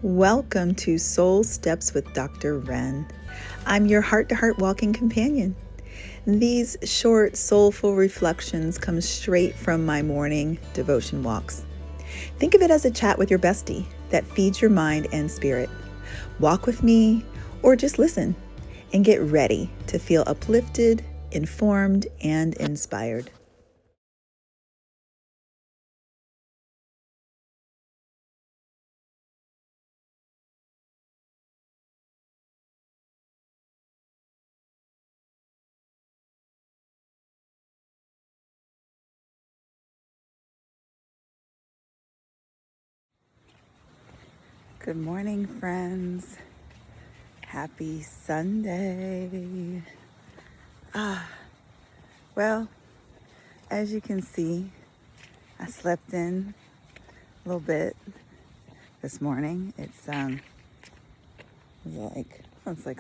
Welcome to Soul Steps with Dr. Wrenn. I'm your heart-to-heart walking companion. These short, soulful reflections come straight from my morning devotion walks. Think of it as a chat with your bestie that feeds your mind and spirit. Walk with me or just listen and get ready to feel uplifted, informed, and inspired. Good morning, friends. Happy Sunday. Well, as you can see, I slept in a little bit this morning. It's like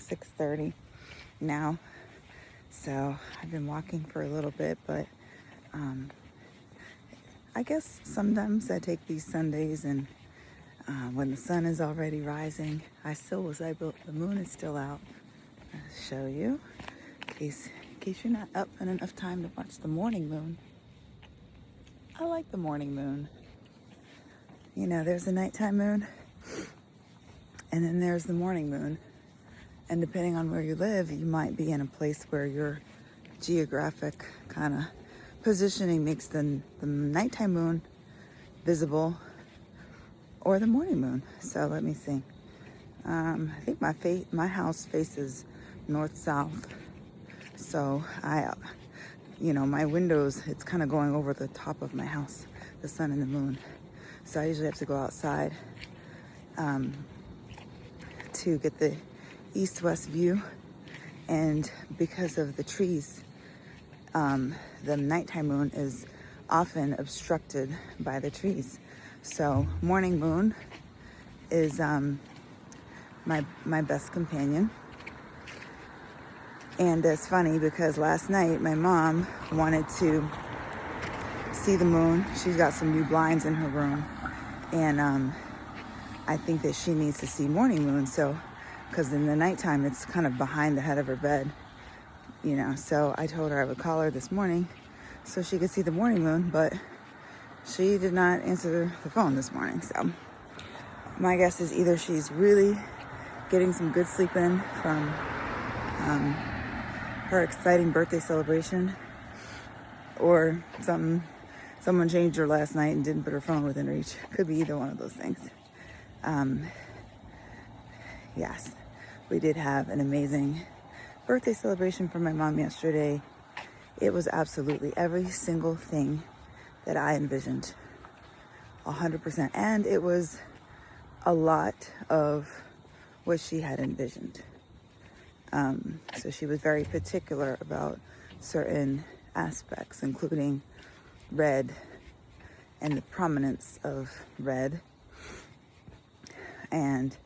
6:30 now. So I've been walking for a little bit, but I guess sometimes I take these Sundays and when the sun is already rising, the moon is still out. I'll show you in case you're not up in enough time to watch the morning moon. I like the morning moon. You know, there's a nighttime moon and then there's the morning moon. And depending on where you live, you might be in a place where your geographic kind of positioning makes the nighttime moon visible or the morning moon. So let me see. I think my house faces north-south. So my windows, it's kind of going over the top of my house, the sun and the moon. So I usually have to go outside to get the east-west view. And because of the trees, the nighttime moon is often obstructed by the trees. So morning moon is my best companion. And it's funny because last night my mom wanted to see the moon. She's got some new blinds in her room. And I think that she needs to see morning moon. So, because in the nighttime it's kind of behind the head of her bed. So I told her I would call her this morning so she could see the morning moon, but she did not answer the phone this morning. So my guess is either she's really getting some good sleep in from her exciting birthday celebration, or someone changed her last night and didn't put her phone within reach. Could be either one of those things. Yes, we did have an amazing birthday celebration for my mom yesterday. It was absolutely every single thing that I envisioned, 100%. And it was a lot of what she had envisioned. So she was very particular about certain aspects, including red and the prominence of red. And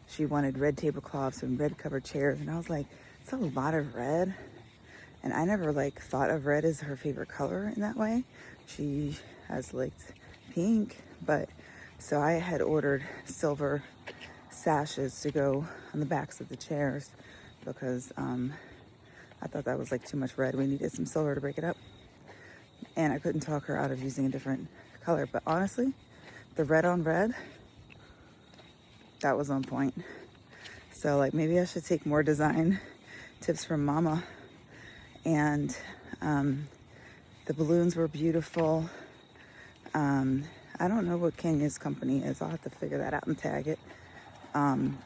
she wanted red tablecloths and red covered chairs. And I was like, it's a lot of red. And I never thought of red as her favorite color in that way. She has liked pink, but so I had ordered silver sashes to go on the backs of the chairs because I thought that was too much red. We needed some silver to break it up. And I couldn't talk her out of using a different color. But honestly, the red on red, that was on point. So maybe I should take more design tips from Mama. And the balloons were beautiful. I don't know what Kenya's company is. I'll have to figure that out and tag it. And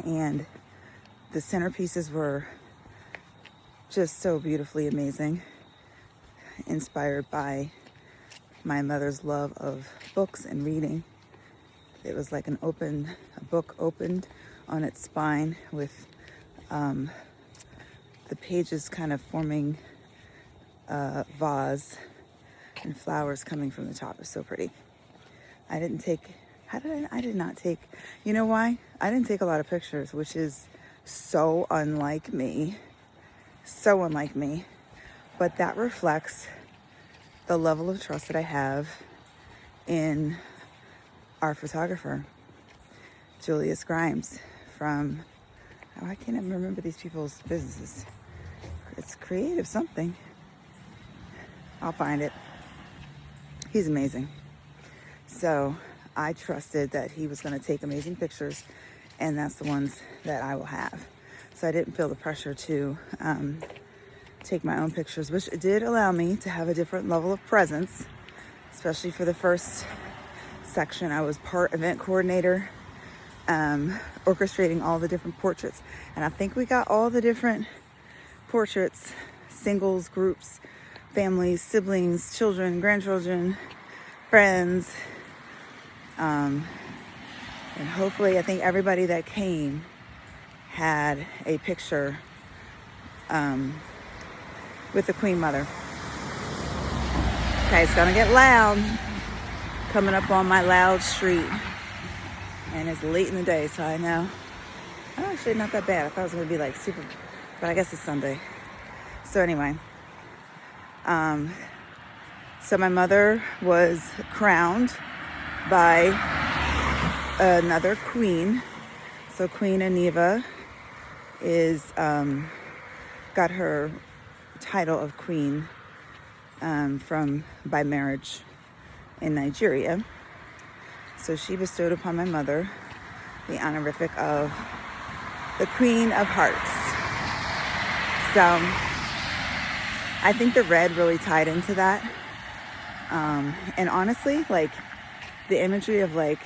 the centerpieces were just so beautifully amazing, inspired by my mother's love of books and reading. It was like a book opened on its spine with the pages kind of forming a vase and flowers coming from the top. It was so pretty. I did not take, you know why? I didn't take a lot of pictures, which is so unlike me. So unlike me. But that reflects the level of trust that I have in our photographer. Julius Grimes from, I can't even remember these people's businesses. It's creative something. I'll find it. He's amazing. So I trusted that he was going to take amazing pictures, and that's the ones that I will have. So I didn't feel the pressure to take my own pictures, which did allow me to have a different level of presence, especially for the first section. I was part event coordinator, orchestrating all the different portraits. And I think we got all the different portraits, singles, groups, families, siblings, children, grandchildren, friends. And hopefully, I think everybody that came had a picture with the Queen Mother. Okay, it's gonna get loud. Coming up on my loud street. And it's late in the day, so I know. Actually, not that bad. I thought it was gonna be like super, but I guess it's Sunday. So anyway, so my mother was crowned by another queen. So Queen Aniva is got her title of queen by marriage in Nigeria. So she bestowed upon my mother the honorific of the Queen of Hearts. So I think the red really tied into that. And honestly, like the imagery of like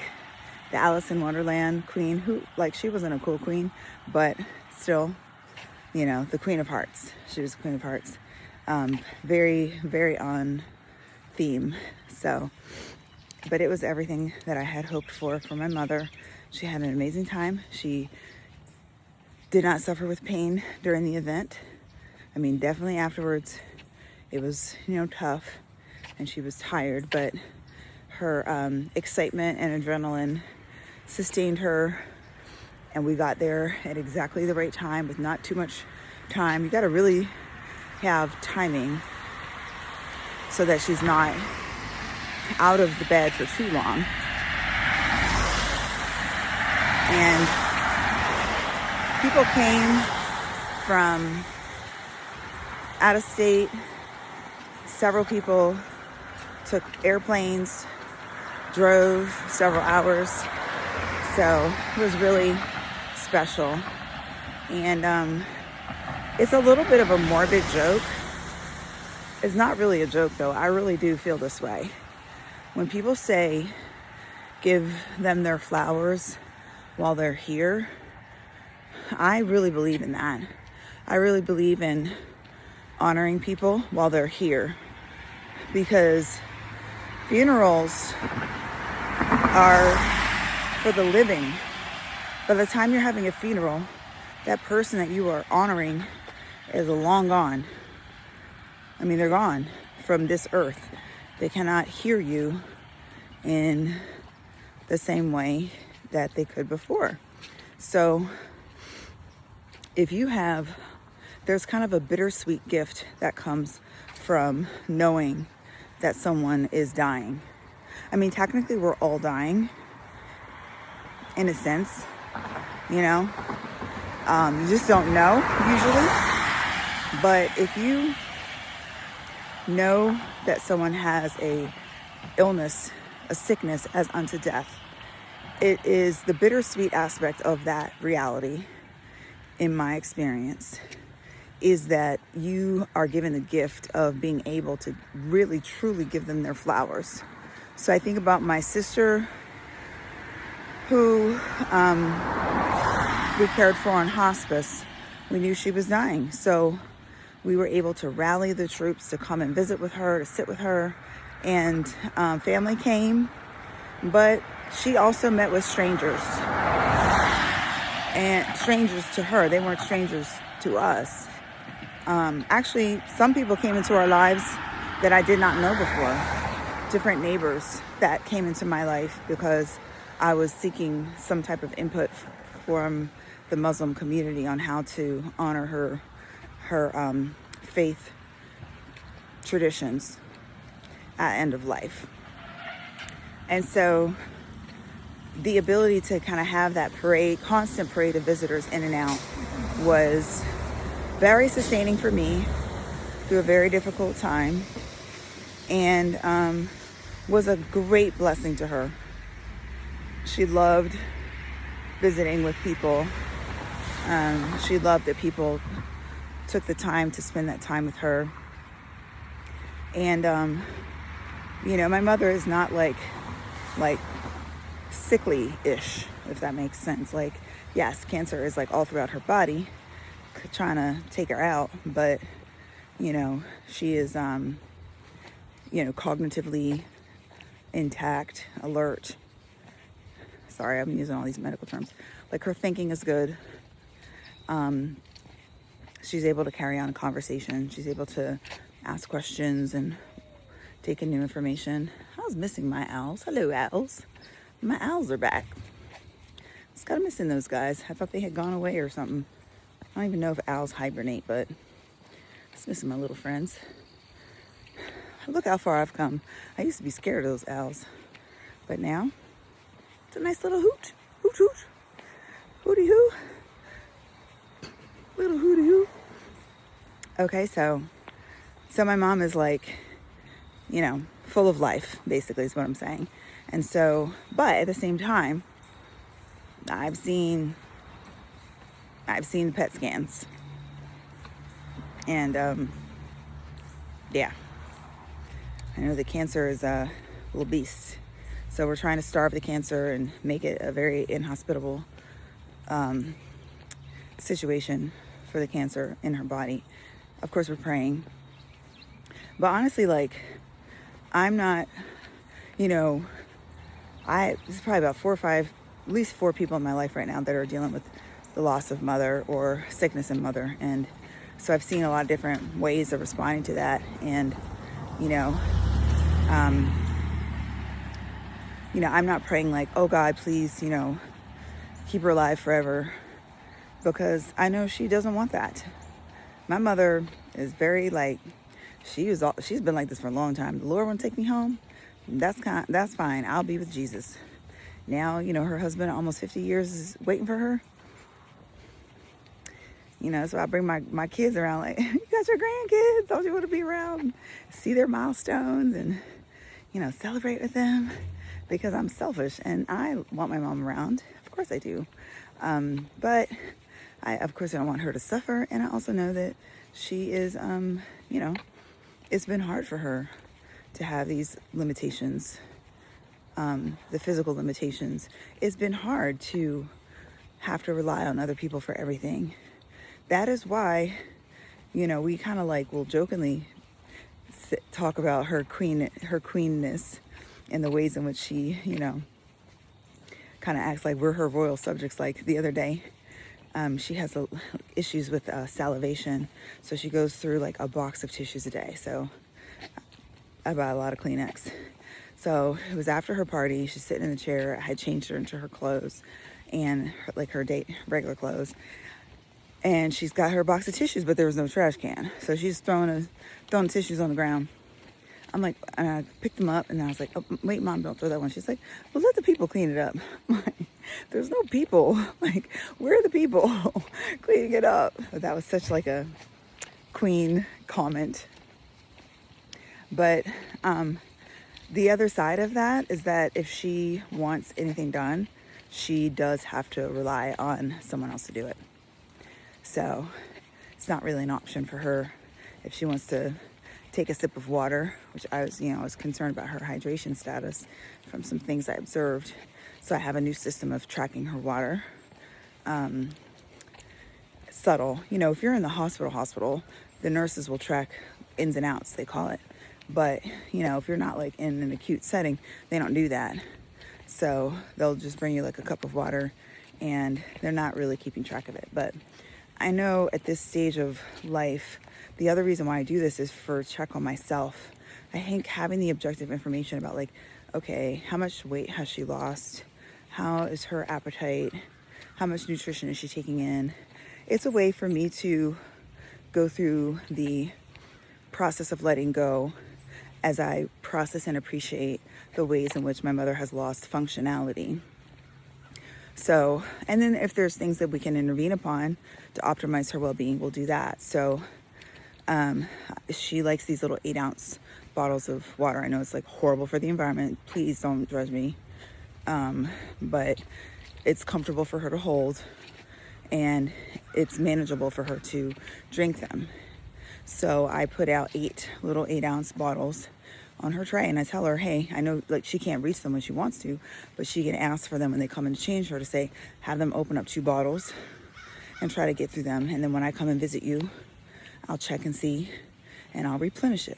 the Alice in Wonderland queen, who like she wasn't a cool queen, but still, you know, the Queen of Hearts. She was the Queen of Hearts. Very, very on theme. So, but it was everything that I had hoped for my mother. She had an amazing time. She did not suffer with pain during the event. I mean, definitely afterwards, it was, you know, tough and she was tired, but her excitement and adrenaline sustained her, and we got there at exactly the right time with not too much time. You got to really have timing so that she's not out of the bed for too long. And people came from out of state. Several people took airplanes, drove several hours. So it was really special. And it's a little bit of a morbid joke. It's not really a joke though. I really do feel this way. When people say, give them their flowers while they're here, I really believe in that. I really believe in honoring people while they're here, because funerals are for the living. By the time you're having a funeral, that person that you are honoring is long gone. I mean, they're gone from this earth. They cannot hear you in the same way that they could before. So if you have, there's kind of a bittersweet gift that comes from knowing that someone is dying. I mean, technically we're all dying in a sense, you know, you just don't know usually. But if you know that someone has a illness, a sickness as unto death, it is the bittersweet aspect of that reality, in my experience, is that you are given the gift of being able to really truly give them their flowers. So I think about my sister who we cared for on hospice. We knew she was dying, so we were able to rally the troops to come and visit with her, to sit with her, and family came, but she also met with strangers, and strangers to her. They weren't strangers to us. Actually, some people came into our lives that I did not know before. Different neighbors that came into my life because I was seeking some type of input from the Muslim community on how to honor her faith traditions at end of life. And so the ability to kind of have that constant parade of visitors in and out was very sustaining for me through a very difficult time, and was a great blessing to her. She loved visiting with people. She loved that people took the time to spend that time with her. And, my mother is not like sickly-ish, if that makes sense. Like, yes, cancer is like all throughout her body, trying to take her out, but, she is, cognitively intact, alert. Sorry, I'm using all these medical terms. Like, her thinking is good. She's able to carry on a conversation. She's able to ask questions and take in new information. I was missing my owls. Hello, owls. My owls are back. I was kind of missing those guys. I thought they had gone away or something. I don't even know if owls hibernate, but I was missing my little friends. Look how far I've come. I used to be scared of those owls, but now it's a nice little hoot. Hoot, hoot. Hooty hoo. Little hooty hoo. Okay, so my mom is like, full of life, basically is what I'm saying. And so, but at the same time, I've seen the PET scans. And, yeah. I know the cancer is a little beast. So we're trying to starve the cancer and make it a very inhospitable situation for the cancer in her body. Of course, we're praying. But honestly, like, I'm not, there's probably about 4 or 5, at least 4 people in my life right now that are dealing with the loss of mother or sickness in mother. And so I've seen a lot of different ways of responding to that. And, I'm not praying like, oh God, please, keep her alive forever, because I know she doesn't want that. My mother is very she's been like this for a long time. The Lord won't take me home. That's fine. I'll be with Jesus. Now, her husband, almost 50 years, is waiting for her. So I bring my kids around like, you got your grandkids. Don't you want to be around, see their milestones and, celebrate with them? Because I'm selfish and I want my mom around. Of course I do. But I don't want her to suffer. And I also know that she is, it's been hard for her to have these limitations, the physical limitations. It's been hard to have to rely on other people for everything. That is why, we kind of will jokingly talk about her queenness and the ways in which she, kind of acts like we're her royal subjects. Like the other day, she has issues with salivation. So she goes through like a box of tissues a day. So I buy a lot of Kleenex. So it was after her party. She's sitting in the chair. I had changed her into her clothes and her regular clothes. And she's got her box of tissues, but there was no trash can. So she's throwing tissues on the ground. I'm like, and I picked them up, and I was like, oh, wait, Mom, don't throw that one. She's like, well, let the people clean it up. I'm like, there's no people. Like, where are the people cleaning it up? But that was such a queen comment. But the other side of that is that if she wants anything done, she does have to rely on someone else to do it. So it's not really an option for her if she wants to take a sip of water, which I was concerned about her hydration status from some things I observed. So I have a new system of tracking her water. Subtle. If you're in the hospital, the nurses will track ins and outs, they call it. But, if you're not in an acute setting, they don't do that. So they'll just bring you a cup of water and they're not really keeping track of it. But I know at this stage of life, the other reason why I do this is for check on myself. I think having the objective information about okay, how much weight has she lost? How is her appetite? How much nutrition is she taking in? It's a way for me to go through the process of letting go as I process and appreciate the ways in which my mother has lost functionality. So, and then if there's things that we can intervene upon to optimize her well-being, we'll do that. So she likes these little 8-ounce bottles of water. I know it's like horrible for the environment. Please don't judge me. But it's comfortable for her to hold, and it's manageable for her to drink them. So I put out 8 little 8-ounce bottles on her tray, and I tell her, hey, I know like she can't reach them when she wants to, but she can ask for them when they come in to change her, to say, have them open up 2 bottles and try to get through them. And then when I come and visit you, I'll check and see, and I'll replenish it.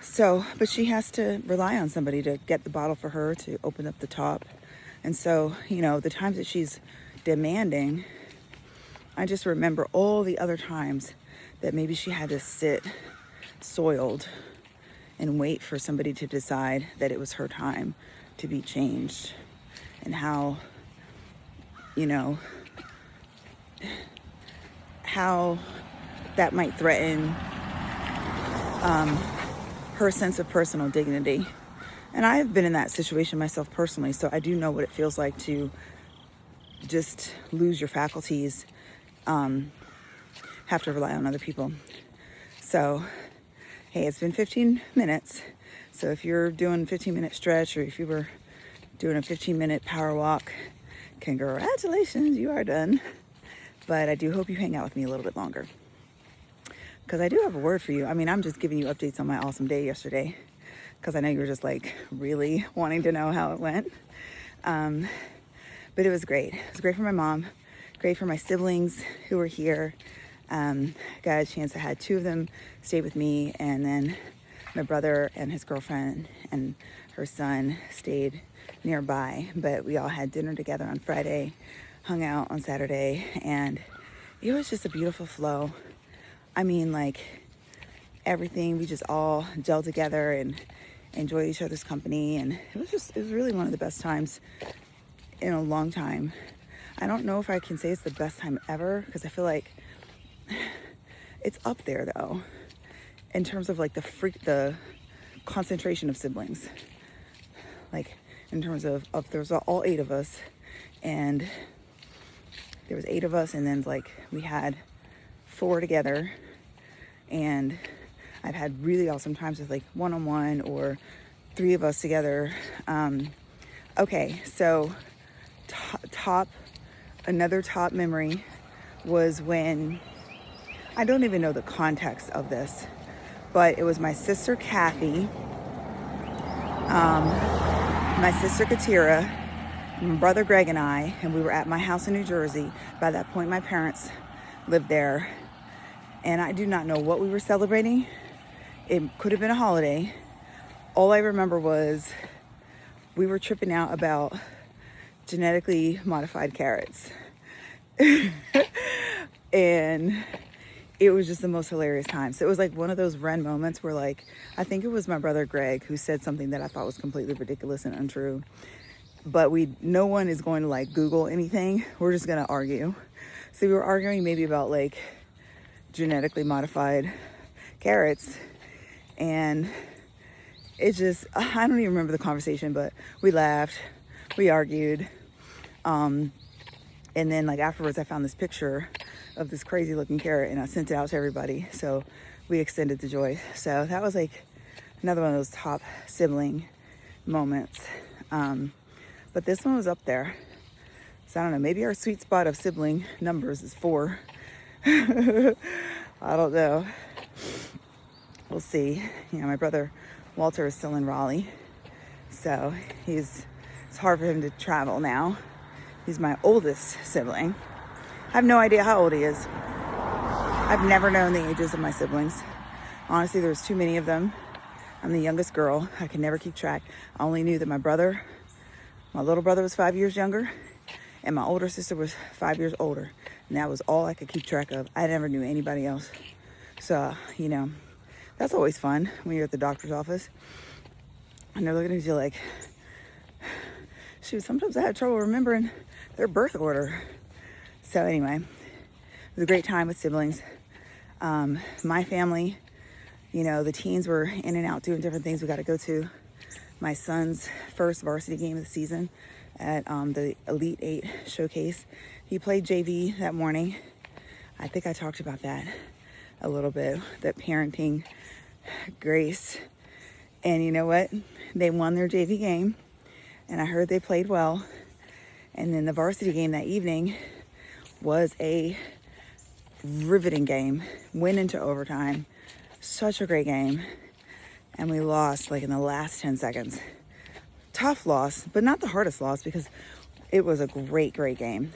So, but she has to rely on somebody to get the bottle for her, to open up the top. And so, you know, the times that she's demanding, I just remember all the other times that maybe she had to sit soiled and wait for somebody to decide that it was her time to be changed, and how, you know, how that might threaten her sense of personal dignity. And I've been in that situation myself personally, so I do know what it feels like to just lose your faculties, have to rely on other people. So, hey, it's been 15 minutes. So if you're doing a 15-minute stretch, or if you were doing a 15-minute power walk, congratulations, you are done. But I do hope you hang out with me a little bit longer, because I do have a word for you. I mean, I'm just giving you updates on my awesome day yesterday, because I know you were just like really wanting to know how it went. But it was great. It was great for my mom, great for my siblings who were here. Got a chance. I had 2 of them stay with me, and then my brother and his girlfriend and her son stayed nearby. But we all had dinner together on Friday, hung out on Saturday, and it was just a beautiful flow. I mean, like, everything, we just all gelled together and enjoyed each other's company, and it was really one of the best times in a long time. I don't know if I can say it's the best time ever, because I feel like it's up there though, in terms of like the concentration of siblings. Like, in terms of there's all 8 of us, and there was 8 of us, and then like we had 4 together, and I've had really awesome times with like one-on-one or 3 of us together. Okay, so another top memory was when, I don't even know the context of this, but it was my sister Kathy, my sister Katira, my brother Greg, and we were at my house in New Jersey. By that point, my parents lived there, and I do not know what we were celebrating. It could have been a holiday. All I remember was we were tripping out about genetically modified carrots. And it was just the most hilarious time. So it was like one of those Wrenn moments where, like, I think it was my brother Greg who said something that I thought was completely ridiculous and untrue. But no one is going to like Google anything. We're just going to argue. So we were arguing maybe about like genetically modified carrots. And it just, I don't even remember the conversation, but we laughed, we argued. And then like afterwards I found this picture of this crazy looking carrot, and I sent it out to everybody. So we extended the joy. So that was like another one of those top sibling moments. But this one was up there. So I don't know, maybe our sweet spot of sibling numbers is 4. I don't know. We'll see. You know, my brother Walter is still in Raleigh, so it's hard for him to travel now. He's my oldest sibling. I have no idea how old he is. I've never known the ages of my siblings. Honestly, there's too many of them. I'm the youngest girl. I can never keep track. I only knew that my little brother was 5 years younger, and my older sister was 5 years older. And that was all I could keep track of. I never knew anybody else. So, you know, that's always fun when you're at the doctor's office and they're looking at you like, shoot, sometimes I have trouble remembering their birth order. So anyway, it was a great time with siblings. My family, you know, the teens were in and out doing different things we got to go to. my son's first varsity game of the season at the Elite 8 showcase. He played JV that morning. I think I talked about that a little bit, that parenting grace. And you know what? They won their JV game, and I heard they played well. And then the varsity game that evening was a riveting game, went into overtime. Such a great game. And we lost like in the last 10 seconds. Tough loss, but not the hardest loss, because it was a great, great game.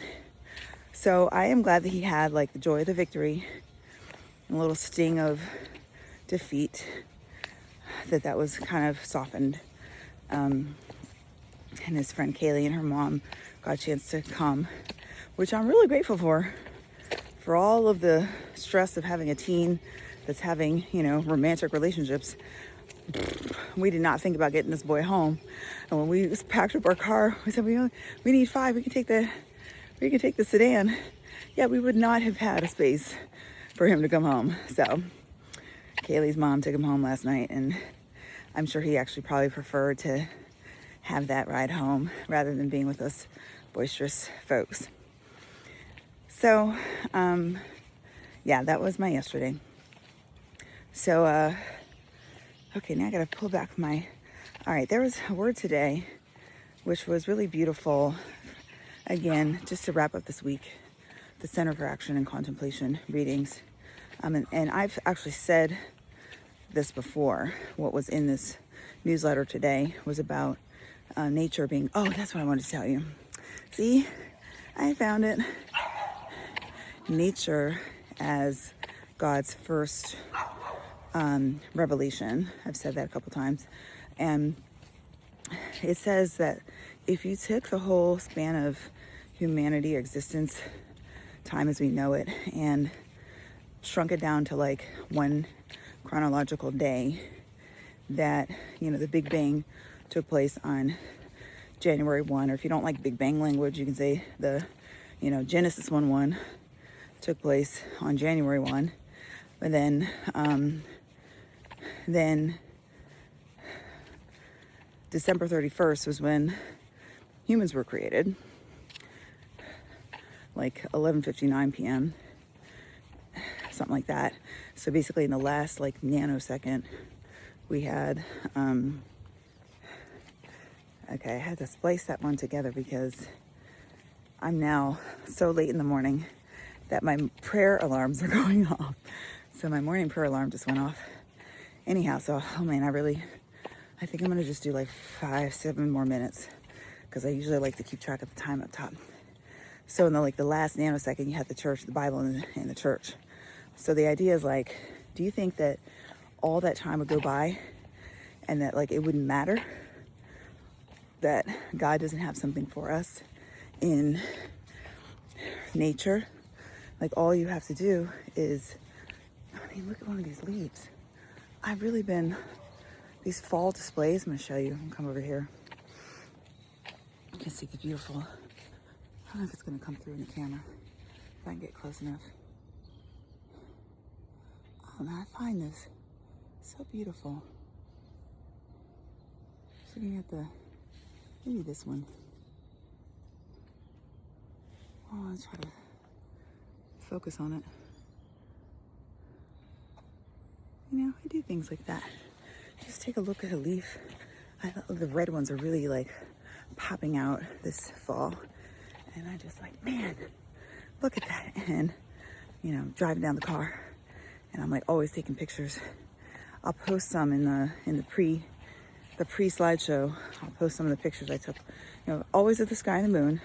So I am glad that he had like the joy of the victory and a little sting of defeat, that was kind of softened. And his friend Kaylee and her mom got a chance to come, which I'm really grateful for all of the stress of having a teen that's having, romantic relationships. We did not think about getting this boy home. And when we packed up our car, we said, we need 5. We can take the sedan. Yeah, we would not have had a space for him to come home. So Kaylee's mom took him home last night, and I'm sure he actually probably preferred to have that ride home rather than being with us boisterous folks. So, yeah, that was my yesterday. So, okay, now I gotta pull back all right, there was a word today, which was really beautiful. Again, just to wrap up this week, the Center for Action and Contemplation readings. And I've actually said this before. What was in this newsletter today was about nature being, that's what I wanted to tell you. See, I found it. Nature as God's first revelation. I've said that a couple times. And it says that if you took the whole span of humanity, existence, time as we know it, and shrunk it down to like one chronological day, that, the Big Bang took place on January 1, or if you don't like Big Bang language, you can say the, Genesis 1:1 took place on January 1. But then December 31st was when humans were created, like 11:59 p.m., something like that. So basically in the last like nanosecond, we had, okay, I had to splice that one together because I'm now so late in the morning that my prayer alarms are going off. So my morning prayer alarm just went off. Anyhow, so, I think I'm going to just do like 5-7 more minutes, because I usually like to keep track of the time up top. So in the last nanosecond, you had the church, the Bible, and the church. So the idea is like, do you think that all that time would go by and that like it wouldn't matter that God doesn't have something for us in nature? Like all you have to do is, look at one of these leaves. I've really been, these fall displays, I'm going to show you. Come over here. You can see the beautiful, I don't know if it's going to come through in the camera, if I can get close enough. Oh man, I find this so beautiful. Sitting at maybe this one. Oh, I'll try to focus on it. I do things like that. Just take a look at a leaf. The red ones are really like popping out this fall. And I just like, man, look at that. And, driving down the car. And I'm like always taking pictures. I'll post some in the pre slideshow. I'll post some of the pictures I took. Always of the sky and the moon.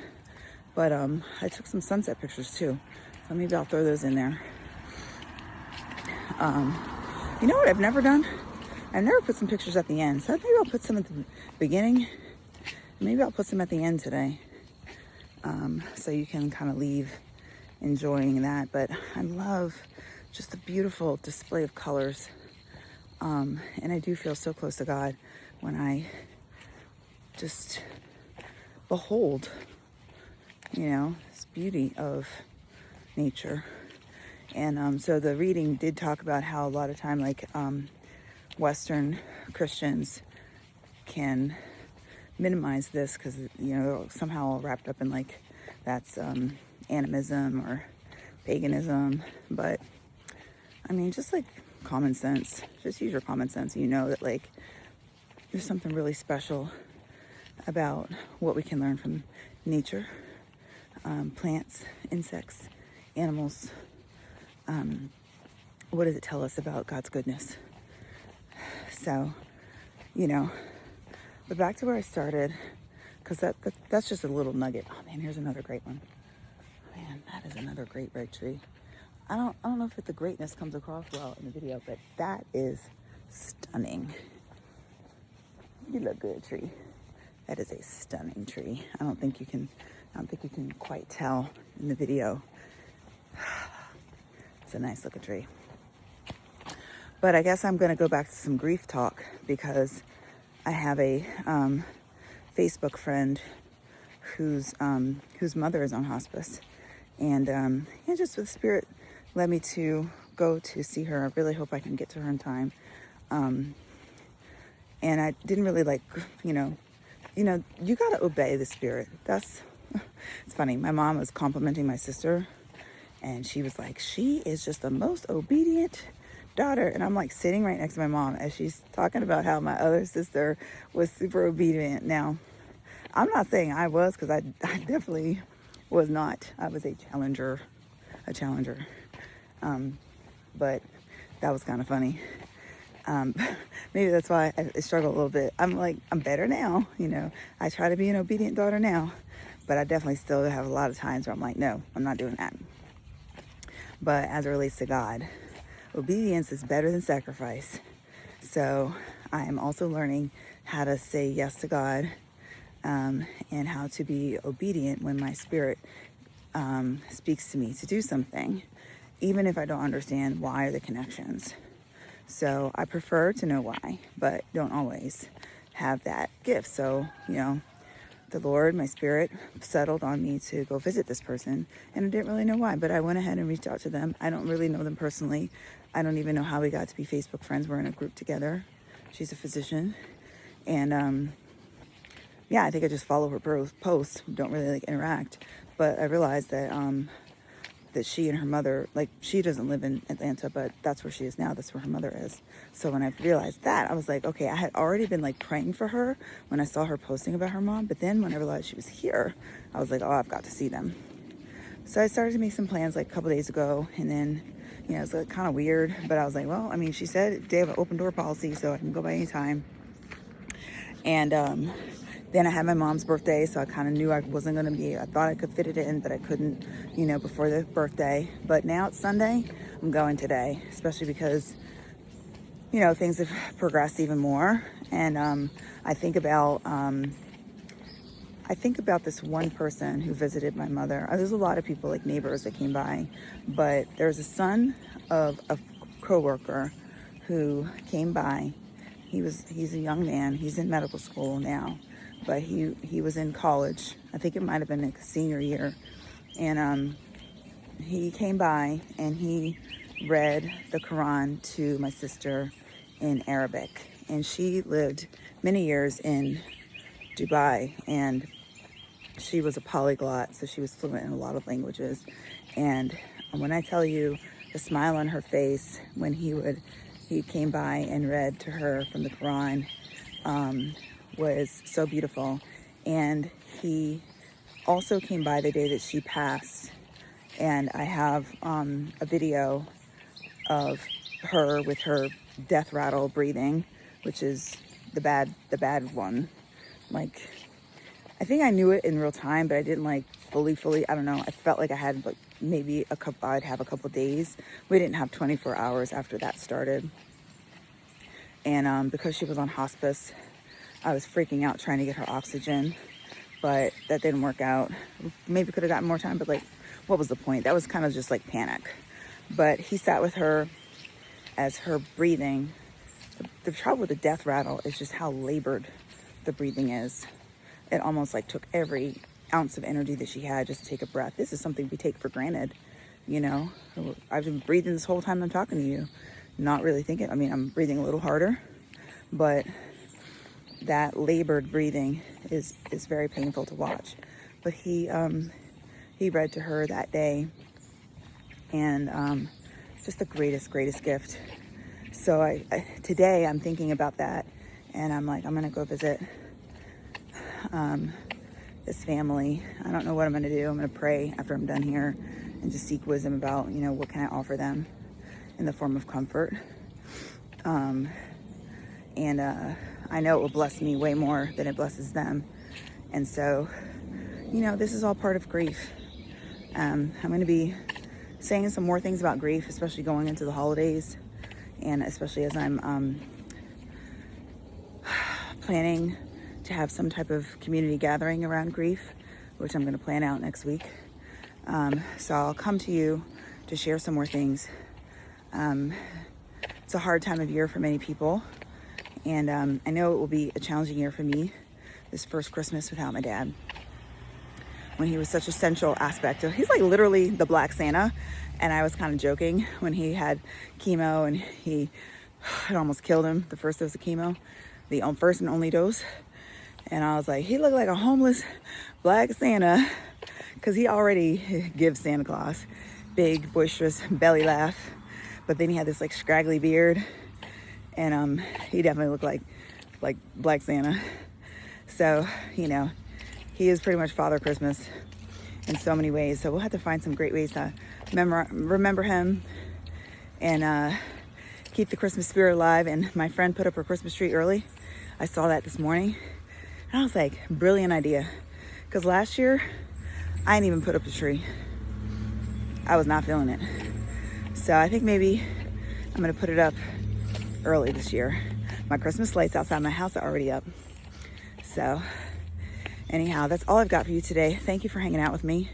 But I took some sunset pictures too. So maybe I'll throw those in there. You know what I've never done? I've never put some pictures at the end. So maybe I'll put some at the beginning. Maybe I'll put some at the end today. So you can kind of leave enjoying that. But I love just the beautiful display of colors. And I do feel so close to God when I just behold, this beauty of nature. And so the reading did talk about how a lot of time, like Western Christians can minimize this because, somehow all wrapped up in like that's animism or paganism. But I mean, just like common sense, just use your common sense. That like there's something really special about what we can learn from nature, plants, insects, animals. What does it tell us about God's goodness? So, but back to where I started, because that's just a little nugget. Oh man, here's another great one. Man, that is another great red tree. I don't know if the greatness comes across well in the video, but that is stunning. You look good, tree. That is a stunning tree. I don't think you can quite tell in the video. It's a nice looking tree. But I guess I'm going to go back to some grief talk because I have a Facebook friend whose mother is on hospice, and just with Spirit led me to go to see her. I really hope I can get to her in time. And I didn't really you got to obey the Spirit. It's funny. My mom was complimenting my sister, and she was like, she is just the most obedient daughter. And I'm like sitting right next to my mom as she's talking about how my other sister was super obedient. Now, I'm not saying I was, because I definitely was not. I was a challenger. But that was kind of funny. Maybe that's why I struggle a little bit. I'm better now. I try to be an obedient daughter now, but I definitely still have a lot of times where I'm like, no, I'm not doing that. But as it relates to God, obedience is better than sacrifice. So I am also learning how to say yes to God, and how to be obedient when my spirit speaks to me to do something, even if I don't understand why or the connections. So I prefer to know why, but don't always have that gift. So, the Lord, my spirit, settled on me to go visit this person, and I didn't really know why, but I went ahead and reached out to them. I don't really know them personally. I don't even know how we got to be Facebook friends. We're in a group together. She's a physician, and I think I just follow her posts. Don't really interact, but I realized that that she and her mother, she doesn't live in Atlanta, but that's where she is now. That's where her mother is. So when I realized that, I was like, okay, I had already been praying for her when I saw her posting about her mom. But then when I realized she was here, I was like, oh, I've got to see them. So I started to make some plans a couple days ago. And then, it was kind of weird, but I was like, well, she said they have an open door policy, so I can go by any time. And then I had my mom's birthday, so I kind of knew I wasn't going to be, I thought I could fit it in, but I couldn't, before the birthday. But now it's Sunday, I'm going today, especially because, things have progressed even more. And I think about this one person who visited my mother. There's a lot of people, neighbors that came by, but there's a son of a coworker who came by. He's a young man. He's in medical school now, but he was in college. I think it might have been a senior year. And he came by and he read the Quran to my sister in Arabic. And she lived many years in Dubai, and she was a polyglot, so she was fluent in a lot of languages. And when I tell you the smile on her face when he came by and read to her from the Quran, was so beautiful. And he also came by the day that she passed, and I have a video of her with her death rattle breathing, which is the bad one. I think I knew it in real time, but I didn't fully, I don't know. I felt like I had maybe I'd have a couple days. We didn't have 24 hours after that started. And because she was on hospice, I was freaking out trying to get her oxygen, but that didn't work out. Maybe could have gotten more time, but what was the point? That was kind of just panic. But he sat with her as her breathing. The trouble with the death rattle is just how labored the breathing is. It almost took every ounce of energy that she had just to take a breath. This is something we take for granted, I've been breathing this whole time I'm talking to you, not really thinking. I'm breathing a little harder, but that labored breathing is very painful to watch. But he read to her that day, and just the greatest gift. So today I'm thinking about that, and I'm like, I'm gonna go visit this family. I don't know what I'm gonna do. I'm gonna pray after I'm done here and just seek wisdom about, what can I offer them in the form of comfort. And I know it will bless me way more than it blesses them. And so, this is all part of grief. I'm going to be saying some more things about grief, especially going into the holidays, and especially as I'm planning to have some type of community gathering around grief, which I'm going to plan out next week. So I'll come to you to share some more things. It's a hard time of year for many people, and I know it will be a challenging year for me, this first Christmas without my dad, when he was such a central aspect of, he's like literally the Black Santa. And I was kind of joking when he had chemo and it almost killed him, the first dose of chemo, the first and only dose. And I was like, he looked like a homeless Black Santa, because he already gives Santa Claus big, boisterous belly laugh. But then he had this like scraggly beard, and he definitely looked like Black Santa. So, he is pretty much Father Christmas in so many ways. So we'll have to find some great ways to remember him and keep the Christmas spirit alive. And my friend put up her Christmas tree early. I saw that this morning, and I was like, brilliant idea. Because last year, I didn't even put up the tree. I was not feeling it. So I think maybe I'm gonna put it up early this year. My Christmas lights outside my house are already up. So anyhow, that's all I've got for you today. Thank you for hanging out with me.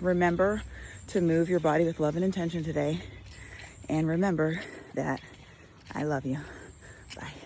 Remember to move your body with love and intention today. And remember that I love you. Bye.